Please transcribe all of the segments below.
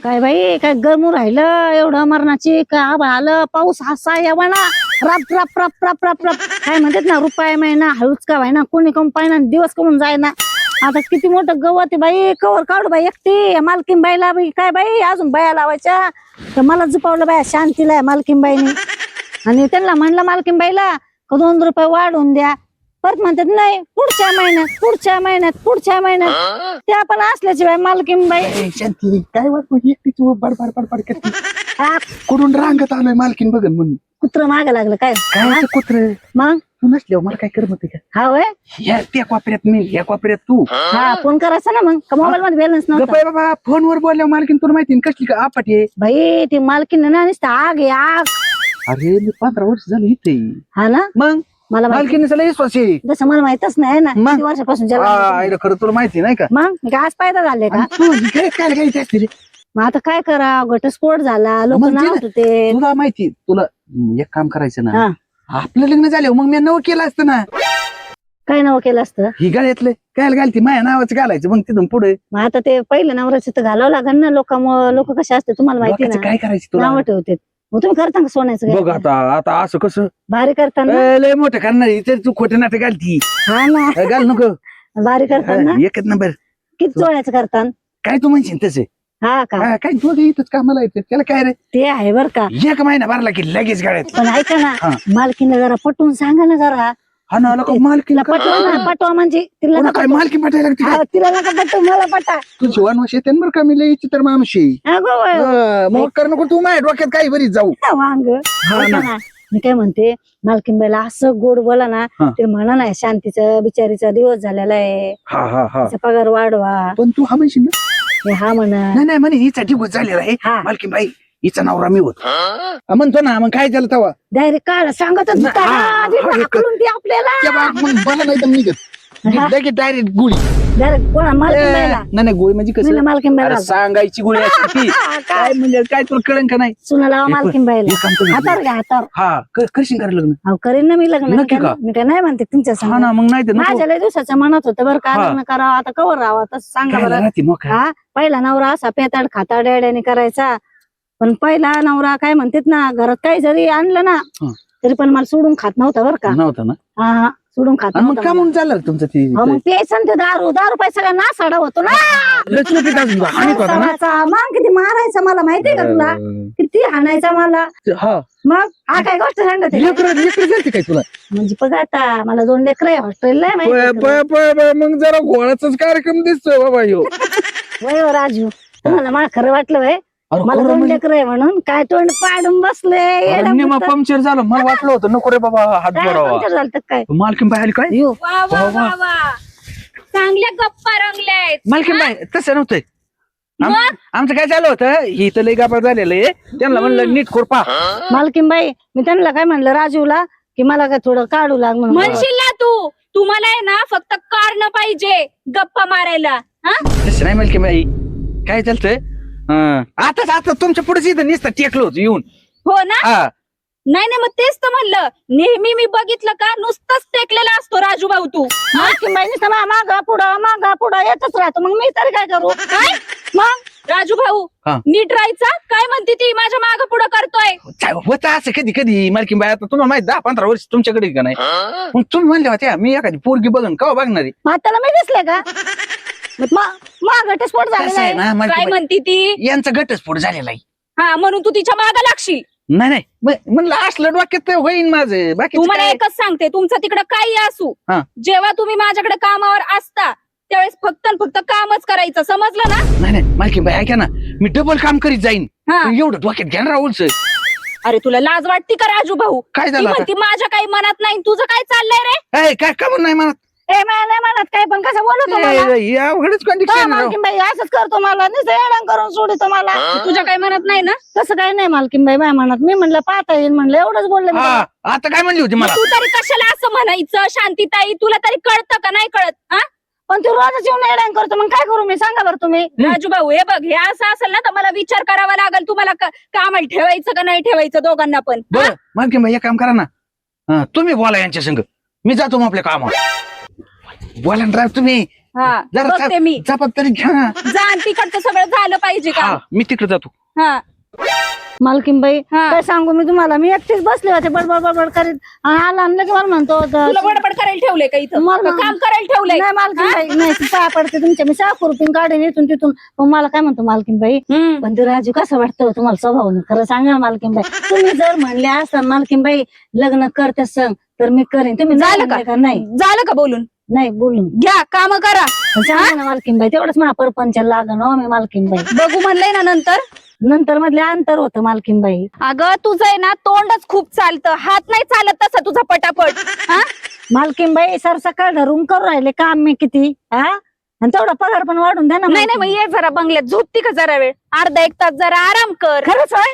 काय बाई काय गरमू राहिलं एवढं मरणाची काय आभाळ आलं पाऊस हसा यावा ना रप रप रप रप रप रप काय म्हणतात ना रुपये महिना हळूच का व्हाय ना कोणी कम पाहिना दिवस कमून जाय ना आता किती मोठं गवत आहे बाई कवर काढू बाई एकटी मालकीन बाईला बाई काय बाई अजून बाया लावायच्या तर मला झुपावलं बाया शांतीला मालकीन बाईने आणि त्यांना म्हणलं मालकीन बाईला 2 रुपये वाढवून द्या परत म्हणतात नाही पुढच्या महिन्यात त्या पण असल्याची बाई मालकीन बाई शांती काय वाटत एकटीच बडबड बडबड करते कुठून रांगत आलोय मालकीन बघन म्हणून कुत्र माग लागलं काय काय कुत्र मग तू नसल्यावर मला काय करत होते का हा वय त्या कोपऱ्यात मी या कोपऱ्यात तू हा फोन करायचा ना मग मोबाईल मध्ये बॅलन्स नव्हता गप्पा बाबा फोनवर बोलल्यावर मालकीन तुला माहिती कसली का आपट आहे बाई ती मालकीन ना नुसतं आग आहे आग अरे मी 15 वर्ष झाली इथे हा ना मग मला माहिती मालकीने सला विश्वास आहे जसं मला माहितच नाही ना मग? किती वर्षापासून आईला खरं तुला माहिती नाही का मग मी काय आज पायदा झाले का आणि तू काय काय काय असते रे मग आता काय करा घटस्फोट झाला लोक मग ते नाव ना. होते तुला माहिती तुला एक काम करायचं हा. ना आपलं लग्न झालं मग मी नवं केलं असतं ना काय नाव केलं असतं ही गाळ्यातलं काय घालती माझ्या नावाचं घालायचं मग तिथून पुढे मग आता ते पहिलं नवऱ्याचं तर घालावं लागेल ना लोक कसे असते तुम्हाला माहिती लोकांचं ना काय करायचं तुला नाव ठेवते मग तुम्ही करता का सोन्याचं बघ काय? आता आता असं कसं भारी करताना लय मोठं करणार इथे तू खोटे नाटक घालती हा ना घाल नको भारी करताना एकच नंबर किती चोळ्याचं करताना काय तू म्हणशील तसे हा का काय तू इथंच कामाला येते त्याला काय रे ते आहे बर का 1 महिना भरला की लगेच गाड्यात पण ऐका ना हा. मालकीनं जरा पटवून सांगा ना जरा हा ना लोक मालकी तिला पटवा ना पटवा म्हणजे तिला नका काय मालकी पाठायला लागते हा, तिला नका पटव मला पटा तुझी वनवश येते बरं का मी लई चित्र माणूस आहे अगो वय. मग कर नको तू माझ्या डोक्यात काही बरीच जाऊ वांग हा ऐका ना. ना, मी काय म्हणते मालकीनबाईला असं गोड बोला ना हा. ते म्हणा नाही शांतीचं बिचारीचा दिवस झालेला आहे हा हा हा तिचा पगार वाढवा पण तू हा म्हणशील ना हे हा म्हणा नाही नाही म्हणे हिचा दिवस झालेला आहे हा. मालकी बाई हिचा नवरा मी होत हा, म्हणतो ना मग काय झालं तेव्हा डायरेक्ट काढ सांगतच नाही, होता हा, ना, हा, तिला हे कर. हाकलून दे आपल्याला त्या बाग मग मला नाही दम निघत लगेच डायरेक्ट गोळी डायरेक्ट कोणा मालकीनबाईला नाही नाही गोळी म्हणजे कसं मालकीनबाईला अरे सांगायची गोळी असते ती काय म्हणजे काय तुला कळण का नाही सुना लावा हे मालकीनबाईला काम कर. हातावर घ्या हातावर हा करशील करायला लग्न अहो करीन ना मी लग्न नक्की का? मी काय नाही म्हणते तुमच्या हा संग ना मग नाही तर नको. माझ्या लय दिवसाच्या मनात होतं बरं का हा. लग्न करावं आता कवर राहावं तसं सांगा काय बरं राहते मग काय? हा पहिला नवरा असा पेताड खाताड येड्याने करायचा पण पहिला नवरा काय म्हणतात ना घरात काही जरी आणलं ना हं. तरी पण मला सोडून खात नव्हता बरं का नव्हतं ना हा हा सोडून खात आणि मग नव्हता का मला. मग चाललं रे तुमचं ती हो, मग प्यायचं ना ते दारू पाय सगळा नासाडा होतो ना लचलुकीत अजून हानीत होता ना नासाडाचा. मग किती मारायचा मला माहितीये का तुला किती हाणायचा मला हा मग हा काय गोष्ट सांगत आहे? लेकर झालती काय तुला म्हणजे बघ आता मला 2 लेकर आहे हॉस्टेलला आहे माहिती आहे तुला. मग जरा घोळाचाच कार्यक्रम दिसतोय बाबा ह्यो वय हो राजू तुम्हाला मला खरं वाटलं वय अरे मला खरं 2 म्हणजे- लेकर आहे म्हणून काय तोंड पाडून बसले येडा निमा मुद्दा. पंक्चर झालं मला वाटलं होतं नको रे बाबा हात काय बरोवा पंक्चर झालं तर काय मालकीन बाई आली काय यो वा वा वा वा चांगल्या गप्पा रंगल्यात मालकीन बाई तसं नव्हतंय मग? आमचं काय झालं होतं ही तर लई गापा झालेलं आहे त्यांना म्हणलं नीट खुरपा मालकीनबाई मी त्यांना काय म्हणलं राजूला की मला काय थोडं काढू लाग म्हणून म्हणशील ना तू तुम्हाला आहे ना फक्त कारण पाहिजे गप्पा मारायला हा तसं नाही मालकीन बाई काय चालतंय आता तुमच्या पुढे इथं नुसतं टेकलो होतो येऊन हो ना हा नाही नाही मग तेच तर म्हणलं नेहमी मी बघितलं का नुसतंच टेकलेला असतो राजू भाऊ तू मालकीनबाई नुसतं मागा पुढं येतच राहतो मग मी तरी काय करू काय मग राजू भाऊ हा. नीट राहायचा काय म्हणते ती माझ्या माग पुढं करतोय होत असं कधी कधी मालकीन बाई आता तुम्हाला माहिती 10-15 वर्ष तुमच्याकडे का नाही मग तुम्ही म्हणले होत्या मी एखादी पोरगी बघन का बघणार आहे? म्हाताला मी दिसले का मग घटस्फोट कसं झालेला आहे आहे ना काय मालकीन बाई, म्हणते ती यांचा घटस्फोट झालेला आहे हा म्हणून तू तिच्या माग लागशील नाही नाही म्हणलं असलं डोक्यात तर होईन माझं बाकी तुम्हाला एकच सांगते तुमचं तिकडं काही असू हा. जेव्हा तुम्ही माझ्याकडे कामावर असता त्यावेळेस फक्त आणि फक्त कामच करायचं समजलं ना नाही नाही मालकीन बाई ऐका ना मी डबल काम करीत जाईन हा. पण एवढं डोक्यात घ्या ना राहुलच अरे तुला लाज वाटती का राजू भाऊ काय ती झालं आता? म्हणती माझ्या काही मनात नाही तुझं काय चाललंय रे ए, काय का म्हणून नाही म्हणत ए मला नाही म्हणत काय पण कसं बोलतो मला हे अवघडच हा, कंडिशन मालकीनबाई असंच करतो मला नुसतं येडं करून सोडतो मला तुझ्या काही मनात नाही ना तसं काही नाही मालकीनबाई बाय म्हणत मी म्हणलं पाहता येईल म्हणलं एवढंच बोलले मी हा आता काय म्हणली होती मला तू तरी कशाला असं म्हणायचं शांतीताई तुला तरी कळतं का नाही कळत हा पण तू रोजच येऊन येडं करतो मग काय करू मी सांगा बरं तुम्ही राजू भाऊ हे बघ हे असं असेल ना तर मला विचार करावा लागेल तुम्हाला कामाला ठेवायचं का नाही ठेवायचं दोघांना पण हा? बरं मालकीन बाई एक काम करा ना तुम्ही बोला यांच्या संग मी जातो मग आपल्या कामावर बोला ना राव तुम्ही हा जरा बघते मी जबाबदारी घ्या ना. जा आणि तिकडचं सगळं झालं पाहिजे का हा, मी तिकडे जातो. हा मालकीनबाई हा. काय सांगू मी तुम्हाला, मी एकटीच बसले होते बडबड बडबड करीत आणि आला आणलं की मला म्हणतो तुला बडबड करायला ठेवलंय का इथं मला- का काम करायला ठेवलंय नाही मालकीनबाई नाही पाया पडते तुमच्या, मी सहा खुरपीन काढेन इथून तिथून. मग मला काय म्हणतो मालकीनबाई, हम्म. पण ते राजू कसं वाटतं तुम्हाला स्वभाव खरं सांगा मालकीनबाई. तुम्ही जर म्हणले असता मालकीनबाई लग्न करते संग तर मी करेन, तुम्ही झालं झालं का? का नाही झालं का बोलून नाही बोलून घ्या काम करा सांगा ना मालकीनबाई, तेवढंच मला परपंच लागण हो मी मालकीनबाई. बघू म्हणलंय ना नंतर मधले अंतर होतं मालकीनबाई. अगं तुझं आहे ना तोंडच खूप चालतं, हात नाही चालत तसा तुझा पटापट. हा मालकीनबाई सर सकाळ धरून करू राहिले काम मी किती, हा आणि तेवढा पगार पण वाढून द्या ना. नाही नाही, मग ये जरा बंगल्यात झोपती का जरा वेळ, अर्धा एक तास जरा आराम कर. खरंच होय?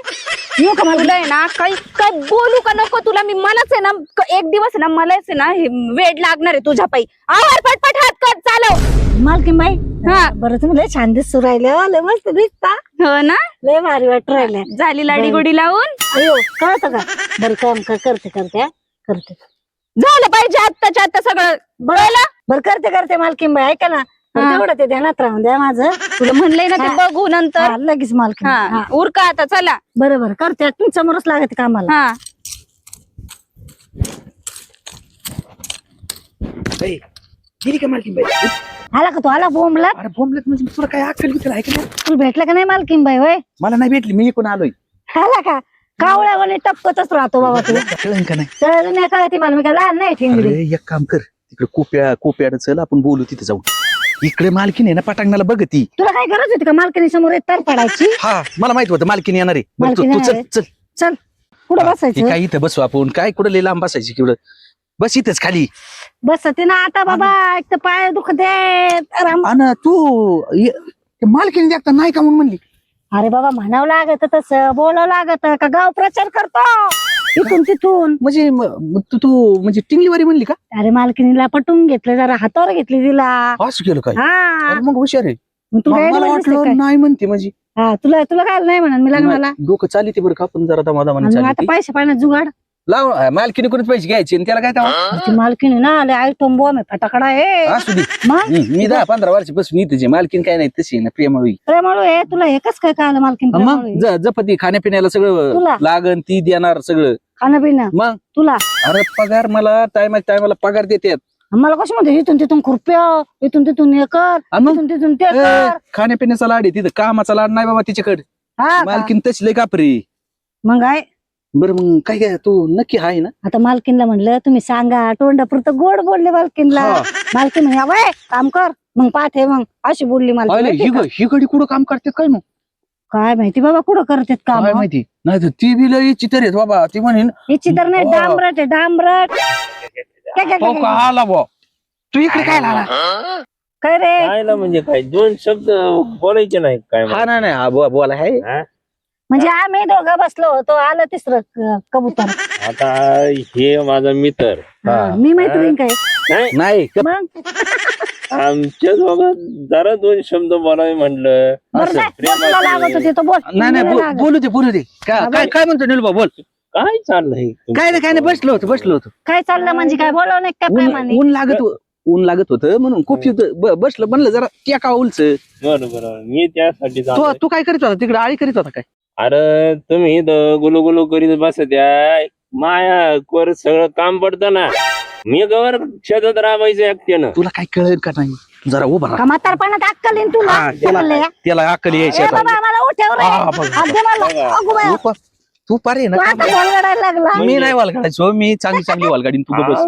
येऊ का मला? तुला आहे ना काही काय बोलू का नको तुला मी, मलाच आहे ना एक दिवस आहे ना मलाच आहे ना हे वेड लागणार आहे तुझ्या पायी. आवर पटपट हात कर चालव. मालकीनबाई हा. बरं तुम्ही लय छान दिसू राहिले हो, लय मस्त दिसता, हो ना, लय भारी वाटू राहिल्या. झाली लाडी गोडी लावून अयो कळतं का? बरं काम करते करते हा, करते झालं पाहिजे आत्ताच्या आता सगळं. बरं करते मालकीनबाई ऐका ना, हा. तेवढं ते ध्यानात राहून द्या माझं. तुला म्हणलंय ना ते हा. बघू नंतर. हा, लगेच मालकीन. हा उरका आता चला. बरोबर करते, तुम्ही समोरच लागते कामाला. हा ए, गेली का मालकीनबाई? आला का तू? आला बोंबला? अरे बोंबलत म्हणजे तुला काय अक्कल बिकल आहे का नाही? तुला भेटला का नाही मालकीनबाई? होय मला नाही भेटली, मी इकडून आलोय. आला का? कावळ्यावाने टपकतच राहतो बाबा तू. कळलं का नाही? चल नाही कळते मला, मी काय लहान नाही ठेंगडी. अरे एक काम कर, तिकडे कोप्याड चल, आपण बोलू तिथे जाऊ. इकडे मालकीन आहे ना पटांगणाला बघती. तुला काय गरज होती का मालकीनी समोर एक तर पडायची? हा मला माहित होतं मालकीन येणार आहे. बरं, तू मालकीण चल येणार चल. चल कुठं हे बसायचं? काय इथं बसू आपण, काय कुठं लई लांब बसायची किवड, बस इथंच खाली. बसते ना आता बाबा, एक तर पाय दुखते. आणि तू मालकीन देखता नाही का म्हणून म्हणली? अरे बाबा म्हणावं लागत तसं, बोलावं लागत का गाव प्रचार करतो इथून तिथून. म्हणजे तू म्हणजे टिंगलीवारी म्हणली का? अरे मालकिनीला पटवून घेतलं, जरा हातावर घेतली तिला. असं केलं काय? हा अरे मग हुशार आहे. मग तू मग काय मला म्हणलीस काय? वाटलं नाही म्हणते म्हणजे. हा तुला तुला काय नाही म्हणा मी लग्नाला. नाही, डोकं चाली ते बरं का, पण जरा दमादमाने आणि मग आता चालली. पैसे पाहिजे जुगाड. लाव मालकीने कोणीच पैसे घ्यायचे आणि त्याला काय तेव्हा? ती मालकीनी ना आले आई टोंबो मी फटाकडा आहे. असू दे. मग मी 10-15 वर्षापासून इथेच आहे. मालकीन काय नाही तशी आहे ना, प्रेमळी. प्रेमाळू आहे तुला, एकच काय कळलं मालकीन मग जपती खाण्यापिण्याला सगळं तुला? लागन ती देणार सगळं. खाणं पिणं मग तुला. अरे पगार मला टायमाला पगार देतात. मला कसं म्हणते इथून तिथून खुरप्या, इथून तिथून हे कर, आणि मग इथून तिथून ते कर. खाण्यापिण्याचा लाड आहे तिथं, कामाचा लाड नाही बाबा तिच्याकडे. हा का? मालकीन तशी लय कापरी. मग आहे बरं मग काय काय तू नक्की आहे ना? आता मालकीनला म्हणलं तुम्ही सांगा, तोंडापुरतं गोड बोलले मालकीनला. हा. मालकीन म्हणे "अवय, काम कर मग पाहते", मग अशी बोलली मला. अरे ही गडी कुठं काम करते काय मग? काय माहिती बाबा कुठं करतात काम. काय माहिती नाही तर ती बी लय चितर आहेत बाबा. ती म्हणेन हिची तर नाही, हो. डांबरट आहे डांबरट. काय काय हो काय का आला बा तू इकडे काय आला? काय रे? खायला म्हणजे काय दोन शब्द बोलायचे नाही काय हा नाही हा बोला आहे. हा? म्हणजे आम्ही दोघं बसलो होतो, आलं तिसरं कबूतर. आता हे माझा मित्र हा, मी मैत्रीण काय नाही नाही मग आमच्या दोघात जरा दोन शब्द बोलावे म्हणलं बरं असं, नाही, बोल, तुला लागत होते तो बोल. नाही मला नाही लागत. बोलू दे काय काय म्हणतो निलबा बोल. काय चाललंय काय नाही बसलो होतो. काय चाललं म्हणजे काय बोलावं नाही काय प्रेमाने? ऊन लागत होतं म्हणून खूप बसलं म्हणलं जरा त्या का उलच. बरं बरं मी त्यासाठी चाललोय. तू काय करीत होता तिकडे? आळी करीत होता काय? अरे तुम्ही इथं गुलू गुलू करीत बसत्या, माया कोर सगळं काम पडतं ना. मी गवर शेतात राबायचं एकट्यानं. तुला काय कळेल का नाही? तू जरा उभा राहा. का म्हातारपणात अक्कल येईन तुला? हा, चाललंय. त्याला अक्कल यायची ए आता. बाबा मला उठव रे. हा, बघ. हात दे मला. अगो बाया, तू पारे ना तू आता बोलगडायला लागला. मी नाही वालगाडायचो. मी चांगली वालगाडीन तू बस.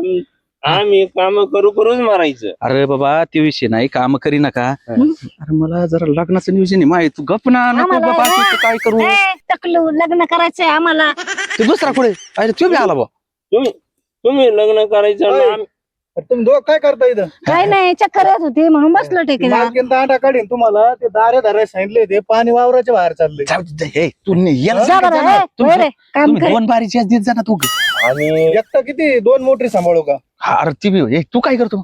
आम्ही काम करूच मारायचं. अरे बाबा ते विषय नाही, काम करी नका. अरे मला जरा लग्नाचं नियोजन आहे माहिती. तू गप ना नको आम्हाला बाबा ना- तू काय करू. ए, टकलू लग्न करायचंय आम्हाला. ते दुसरा कुठे? अरे तो बी आला बा. तुम्ही लग्न करायचं आणि होय. आम्ही- तुम्ही दोघ काय करता इथं? काय नाही, चक्कर येत होती म्हणून बसलो टेकीला. मालकीन दांडा काढीन तुम्हाला. ते दारे धरायला सांगितले ते पाणी वावराच्या बाहेर चालले. जाऊ दे, हे, तू याला जा सांगत बरं, जा ना. ए, होय रे, काम तुम्ही कर. 2 बारीची देत जा ना तू. आणि एकटा किती 2 मोटरी सांभाळू का? हा, अरे ती बी हे, तू काय करतो?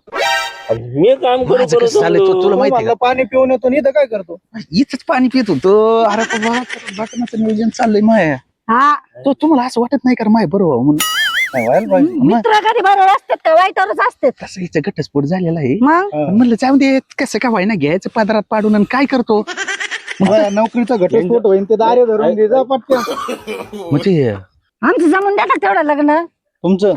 मी काम माझं कसं झालंय तो तुला तू माहिती म्हणला पाणी पिऊन येतो आणि इथं काय करतो? इथंच पाणी पित होतो. अरे बाबा लग्नाचं नियोजन चाललंय माय. हा तो तुम्हाला असं वाटत नाही का माय बरोबर म्हणून? व्हायला पाहिजे. मित्र कधी बरोबर असतात का वाईटवरच असतात तसं हिचं घटस्फोट झालेला आहे. मग पण म्हणलं जाऊ दे कसं का व्हायना घ्यायचं पदरात पाडून आणि काय करतो माझ्या नोकरीचा घटस्फोट होईल ते दारे धरून घे जा पटकन. म्हणजे आमचं जमून द्या ना तेवढं लग्न तुमचं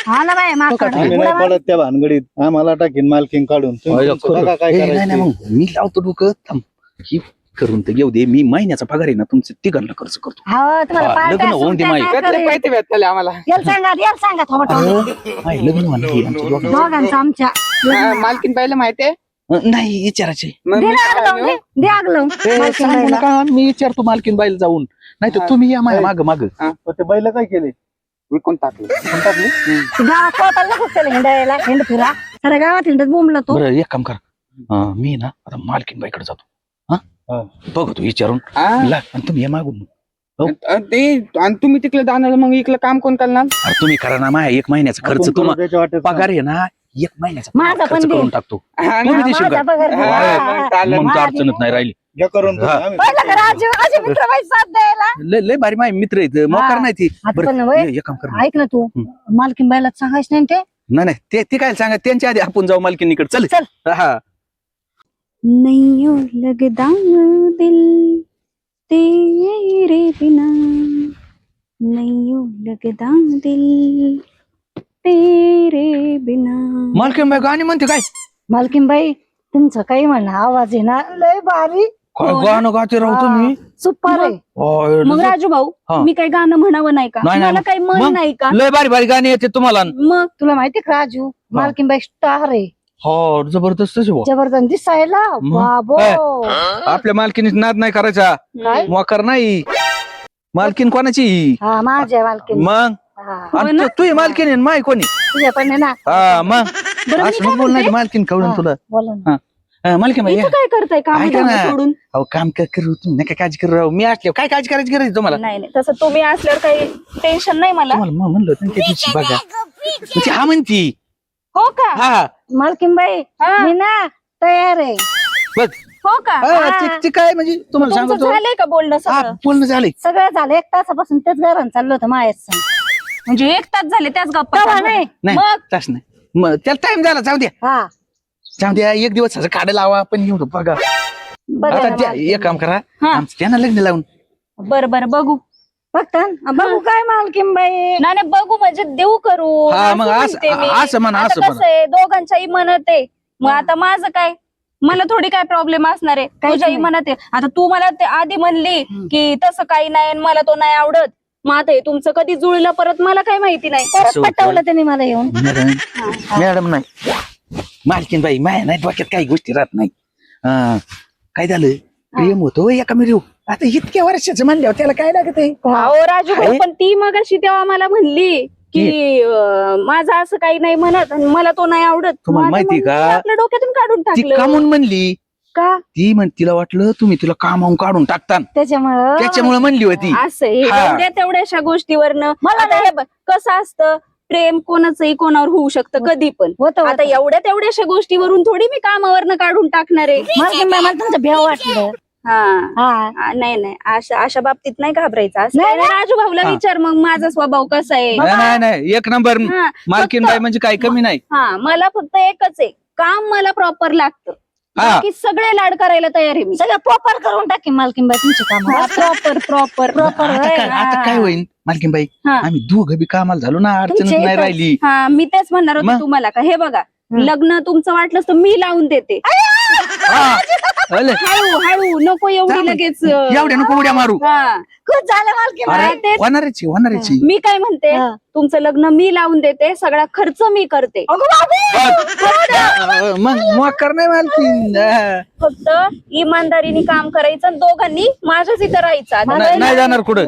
हा ना बाय माकड आम्ही नाही पडत त्या भानगडीत. आम्हाला टाकीन मालकीन काढून तुम्ही तुमचं बघा काय नाही नाही, करायचं. मग मी लावतो डोकं थांब. ही करून तर येऊ दे. मी महिन्याचा पगार आहे ना तुमचं तिघांना खर्च करतो. हा तुम्हाला हा, पार्ट्या, लग्न होऊन दे सुट्ट्या माई. काय करेल? आम्हाला याला सांगा थोबटवलं. माय लग्न म्हणलं की आमच्या दोघांचं. दोघांचं आमच्या मालकीन बाईला माहितीये नाही विचारायचे मग दे मी आग काय लावून, आणू? दे आग लावून. मालकीण सांगू बाईला. नका मी विचारतो मालकीन बाईला जाऊन. नाही तर तुम्ही या माझ्या माग माग. पण ते बैल काय केले विकून टाकलं कोण टाकले? ते गावात पोहोचायला नको त्याला हिंडायला हिंड फिरा साऱ्या गावात हिंडत बोंबला तो बरं एक काम कर. मी ना आता मालकीन बाईकडे जातो. हा. बघतो विचारून हा? आणि तुम्ही या मागून. ते आणि तुम्ही तिकडे जाणार मग इकडे काम कोण करणार? अरे तुम्ही करा ना माझ्या 1 महिन्याचा खर्च आपण करू तुम्हाला त्याच्या वाटेत. पगार आहे ना 1 महिन्याचा माझा पण खर्च दे. करून टाकतो. हा तुम्ही ना? देशील माझा का? पगार दे. हा, हा. मग चालेल. मग तर माझी- अडचणच नाही राहिली. घ्या करून तुम्ही. हा. आम्ही- पहिलं का राजू माझे मित्र बाई साथ द्यायला लय भारी माझे मित्र आहेत मोकार नाही ती. आता बरं पण वय एक काम कर ना. ऐक ना तू मालकीन बाईला सांगायचं नाही ते नाही नाही ते काय सांगा त्यांच्या आधी आपण जाऊ मालकीनीकडे चल. चल. हा नैयो लगदा दिल तेरे बिना, नैयो लगदा दिल तेरे बिना. मालकीन बाई गाणी म्हणते काय मालकीन बाई तुमचं काही म्हणा आवाज आहे ना लय भारी काय गाणं गाते राहू तुम्ही. सुपर आहे ओय, मग राजू भाऊ हा. मी काही गाणं म्हणावं नाही का? नाही, नाही, मला काही मन मग? नाही का? लय भारी भारी गाणी येते तुम्हाला. मग तुला माहिती का राजू मालकीन बाई स्टार आहे हो जबरदस्त आहे बुवा. जबरदस्त दिसायला मग? बाबो काय? आपल्या मालकीनी नाद नाही करायचा. काय मोकार नाही. मालकीन कोणाची हा माझ्या मालकीन मग हा, आणि तू मालकीन आहे माय कोणी. तुझ्या पण आहे ना हा मग बरं मी असं काय नको बोल नाही म्हणते? मालकीन कळून हा, तुला. बोला ना मालकीन बाई इथं काय करताय काम ऐका ना. सोडून? अहो काम करू तुम्ही नका काळजी करू राव. मी असले काय काळजी करायची गरज आहे तुम्हाला. नाही नाही तसं तुम्ही असल्यावर काही टेन्शन नाही मला. तुम्हाला म्हणलं होतं ना त्या दिवशी बघा. म्हणजे हा म्हणती. हो का? हा मालकीन बाई हा. मी ना तयार आहे बघ हो का? हा, ते काय म्हणजे तुम्हाला तुमचं सांगतो. झालंय का बोलणं हा सगळं? पूर्ण झाले. सगळं झालं 1 तासापासून तेच घरात चाललं होतं मायाच म्हणजे 1 तास झाले त्याच गप्पा तेव्हा चालू नाही आहेत. नाही मग तास नाही. मग त्याला टाइम झाला जाऊ द्या. हा जाऊ द्या 1 दिवस असं काढ लावा आपण येऊ बघा. बघा आता ना त्या- मालकीन एक काम करा हा. आमचं त्यांना लग्न लावून. बरं बरं बघू. बघता ना? बघू काय मालकीन बाई नाही नाही बघू म्हणजे देऊ करू. हा, असं मग असं- म्हणते मी. असं म्हणा, आता असं म्हणा. कसं आहे दोघांच्याही मनात आहे. मग आता माझं काय मला थोडी काय प्रॉब्लेम असणार आहे. काहीच तुझ्याही नाही. मनात आहे. आता तू मला ते आधी म्हणली की तसं काही नाही आणि मला तो नाही आवडत. मग आता हे तुमचं कधी जुळलं परत मला काही माहिती नाही. परत असं होतं. पटवलं त्यांनी मला येऊन मॅडम नाही मालकीन बाई माया नाही डोक्यात काही गोष्टी राहत नाही. काय झालं प्रेम होतो एका मिळू आता इतक्या वर्षाचं म्हणल्यावर त्याला काय लागत आहे. अहो राजू भाऊ आहे? पण ती मगाशी तेव्हा मला म्हणली की माझं असं काही नाही म्हणत आणि मला तो नाही आवडत. तुम्हाला मग आता माहिती मग का? मी आपल्या डोक्यातून काढून ती टाकलं कामून म्हणली. का ती तिला वाटलं तुम्ही तिला कामावून काढून टाकता त्याच्यामुळं त्याच्यामुळे म्हणली होती. असं हे हा. एवढ्या तेवढ्याशा गोष्टीवरनं मला आता हे बघ, कसं असतं प्रेम कोणाचंही कोणावर होऊ शकतं कधी पण. होतं आता एवढ्या तेवढ्याशा गोष्टीवरून थोडी मी कामावरनं काढून टाकणार आहे. मालकीन बाई मला तुमचं भेव वाटलं हा हा नाही नाही अशा बाबतीत नाही घाबरायचं. असं नाही, काय नाही, राजू भाऊला हा. विचार मग माझा स्वभाव कसा आहे. नाही नाही एक नंबर हा, मालकीन फक्त- बाई म्हणजे काय कमी नाही. हा मला फक्त एकच आहे काम मला प्रॉपर लागतं. हा. बाकी सगळे लाड करायला तयार आहे मी. सगळं प्रॉपर करून टाकी मालकीन बाई तुमचे काम प्रॉपर आता काय होईल मालकीन बाई हा. आम्ही दोघं बी कामाला झालो ना अडचण तुमच्या नाही इथं- राहिली. हा मी तेच म्हणणार होते मग? तुम्हाला का हे बघा लग्न तुमचं वाटलं तर मी लावून देते. हा. अले, हळू हळू नको एवढी चालेल. लगेच एवढ्या नको उड्या मारू. हा. खूप झालं मालकीन अरे बाई तेच- होणारची होणारची. मी काय म्हणते हा. तुमचं लग्न मी लावून देते सगळा खर्च मी करते. मग मोकार नाही मालकीन. फक्त इमानदारीने काम करायचं आणि दोघांनी माझ्याच इथं राहायचं. आता नाही जाणार कुठं.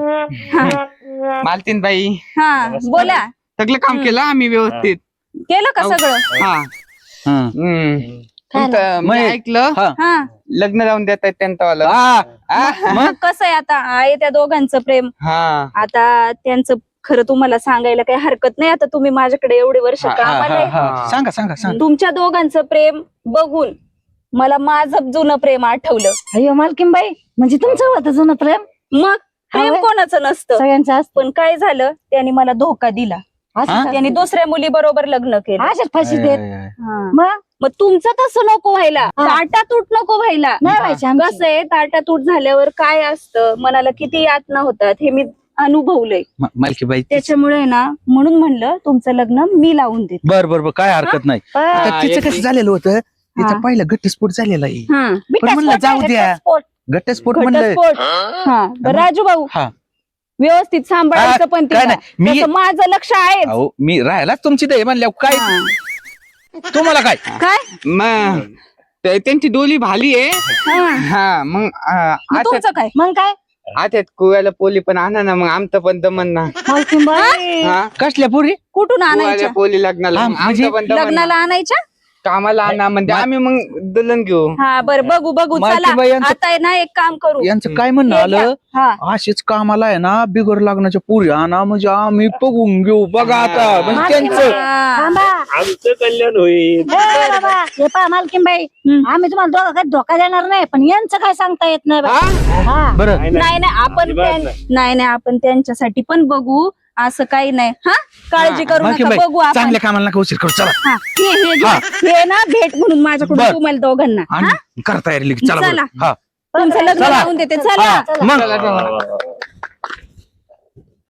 मालतीन बाई हा बोला सगळं काम केलं आम्ही व्यवस्थित. केलं का सगळं? हा हा. तुमचं मी मग- ऐकलं हा. हा लग्न लावून देत आहेत त्यांचं वालं. हा. मग कसं आहे आता आहे त्या दोघांचं प्रेम. हा आता त्यांचं खरं तुम्हाला सांगायला काही हरकत नाही. आता तुम्ही माझ्याकडे एवढे वर्ष हा, कामाला आहे. हा. सांगा सांगा सांगा. तुमच्या दोघांचं प्रेम बघून मला माझं जुनं प्रेम आठवलं. अय्यो मालकीन बाई म्हणजे तुमचं होतं जुनं प्रेम मग प्रेम होय. कोणाचं नसतं. सगळ्यांचं असतं. पण काय झालं त्याने मला धोका दिला. असं त्याने दुसऱ्या मुली बरोबर लग्न केलं. अशाच फाशी देत हा. मग मग तुमचं तसं नको व्हायला. हा. ताटातूट नको व्हायला. नाही व्हायची आमची. कसं आहे ताटातूट झाल्यावर काय असतं मनाला किती यातना होतात हे मी अनुभवलंय. मालकीबाई त्याच्यामुळे ना म्हणून म्हणलं तुमचं लग्न मी लावून देते. बर बर बर काय हरकत नाही. पण आता तिचं येते. कसं झालेलं होतं तिचा हा. पहिला घटस्फोट झालेला आहे. हा. पण म्हणलं जाऊ द्या घटस्फोट. घटस्फोट म्हणलं घटस्फोट. हा. बरं, राजू भाऊ हा व्यवस्थित सांभाळायचं पण काय तिला. नाही मी तसं माझं लक्ष आहे. अहो मी राहायलाच तुमची दे म्हणल्या काय तुम्हाला काय काय मग त्यांची डोली भाली आहे. हा. हा मग मग आता तुमचं काय मग काय आता कुव्याला पोली पण आणा ना मग आमचं पण दमन ना. मालकीनबाई. हा कसल्या पोरी कुठून कुव्याला आणायच्या पोली लग्नाला हा, मग म्हणजे आमचं पण दमन ना. लग्नाला आणायच्या. कामाला आणा म्हणजे आम्ही मग दुल्हन घेऊ. हा बरं बघू बघू चला. मालकीबाई यांचं- आता आहे ना एक काम करू. यांचं काय म्हणणं हे आलं घ्या. हा. अशीच कामाला आहे ना बिगर लागण्याच्या पुरी आणा म्हणजे आम्ही बघून घेऊ बघा आता म्हणजे त्यांचं हा. थांबा. आमचं कल्याण होईल. ए बाबा, हे पहा मालकीनबाई, आम्ही तुम्हाला दोघं काही धोका देणार नाही पण यांचं काय सांगता येत नाही बा. हा. बरं नाही, नाही नाही आपण अजिबात त्यां- नाही. नाही नाही आपण त्यांच्यासाठी पण बघू. असं काही नाही. हा काळजी करू नका. मालकीनबाई बघू आपण. चांगल्या कामाला नका उशीर करू चला हा. हे घ्या. हे ना भेट म्हणून माझ्याकडून बरं. तुम्हाला दोघांना. हा? आणि करा तयारी लगेच. चला चला. बरं. हा तुमचं लग्न चला. लावून देते. चला हा, मग चला, चला. वा, वा, वा.